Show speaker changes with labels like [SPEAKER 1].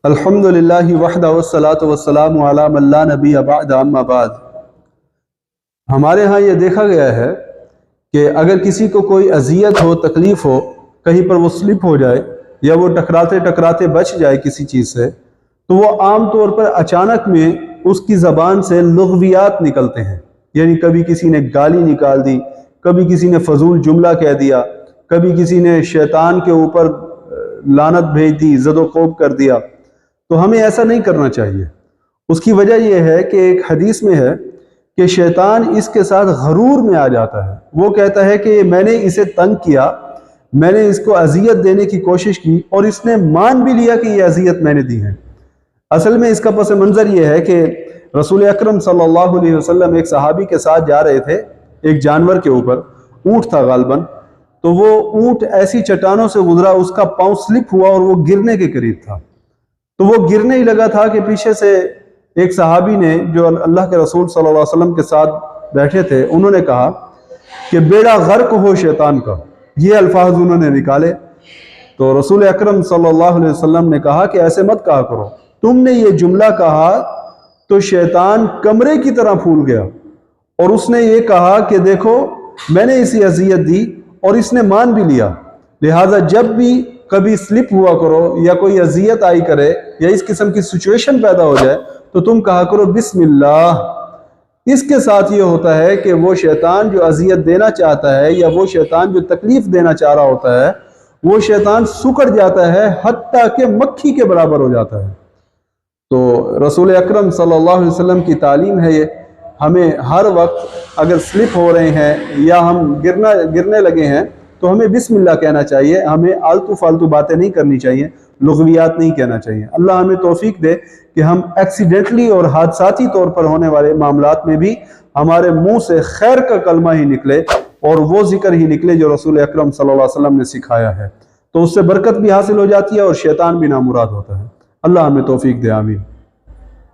[SPEAKER 1] الحمدللہ وحدہ والصلاۃ والسلام علی من لا نبی بعد اما بعد۔ ہمارے ہاں یہ دیکھا گیا ہے کہ اگر کسی کو کوئی اذیت ہو، تکلیف ہو، کہیں پر وہ سلپ ہو جائے یا وہ ٹکراتے ٹکراتے بچ جائے کسی چیز سے، تو وہ عام طور پر اچانک میں اس کی زبان سے لغویات نکلتے ہیں، یعنی کبھی کسی نے گالی نکال دی، کبھی کسی نے فضول جملہ کہہ دیا، کبھی کسی نے شیطان کے اوپر لعنت بھیج دی، زد و خوب کر دیا۔ تو ہمیں ایسا نہیں کرنا چاہیے۔ اس کی وجہ یہ ہے کہ ایک حدیث میں ہے کہ شیطان اس کے ساتھ غرور میں آ جاتا ہے۔ وہ کہتا ہے کہ میں نے اسے تنگ کیا، میں نے اس کو اذیت دینے کی کوشش کی اور اس نے مان بھی لیا کہ یہ اذیت میں نے دی ہے۔ اصل میں اس کا پس منظر یہ ہے کہ رسول اکرم صلی اللہ علیہ وسلم ایک صحابی کے ساتھ جا رہے تھے ایک جانور کے اوپر، اونٹ تھا غالباً، تو وہ اونٹ ایسی چٹانوں سے گزرا، اس کا پاؤں سلپ ہوا اور وہ گرنے کے قریب تھا۔ تو وہ گرنے ہی لگا تھا کہ پیچھے سے ایک صحابی نے، جو اللہ کے رسول صلی اللہ علیہ وسلم کے ساتھ بیٹھے تھے، انہوں نے کہا کہ بیڑا غرق ہو شیطان کا۔ یہ الفاظ انہوں نے نکالے تو رسول اکرم صلی اللہ علیہ وسلم نے کہا کہ ایسے مت کہا کرو، تم نے یہ جملہ کہا تو شیطان کمرے کی طرح پھول گیا، اور اس نے یہ کہا کہ دیکھو میں نے اسی اذیت دی اور اس نے مان بھی لیا، لہٰذا جب بھی کبھی سلپ ہوا کرو یا کوئی اذیت آئی کرے یا اس قسم کی سچویشن پیدا ہو جائے تو تم کہا کرو بسم اللہ۔ اس کے ساتھ یہ ہوتا ہے کہ وہ شیطان جو اذیت دینا چاہتا ہے یا وہ شیطان جو تکلیف دینا چاہ رہا ہوتا ہے، وہ شیطان سکڑ جاتا ہے، حتیٰ کہ مکھی کے برابر ہو جاتا ہے۔ تو رسول اکرم صلی اللہ علیہ وسلم کی تعلیم ہے یہ، ہمیں ہر وقت اگر سلپ ہو رہے ہیں یا ہم گرنے لگے ہیں تو ہمیں بسم اللہ کہنا چاہیے، ہمیں آلتو فالتو باتیں نہیں کرنی چاہیے، لغویات نہیں کہنا چاہیے۔ اللہ ہمیں توفیق دے کہ ہم ایکسیڈنٹلی اور حادثاتی طور پر ہونے والے معاملات میں بھی ہمارے منہ سے خیر کا کلمہ ہی نکلے اور وہ ذکر ہی نکلے جو رسول اکرم صلی اللہ علیہ وسلم نے سکھایا ہے، تو اس سے برکت بھی حاصل ہو جاتی ہے اور شیطان بھی نامراد ہوتا ہے۔ اللہ ہمیں توفیق دے، آمین۔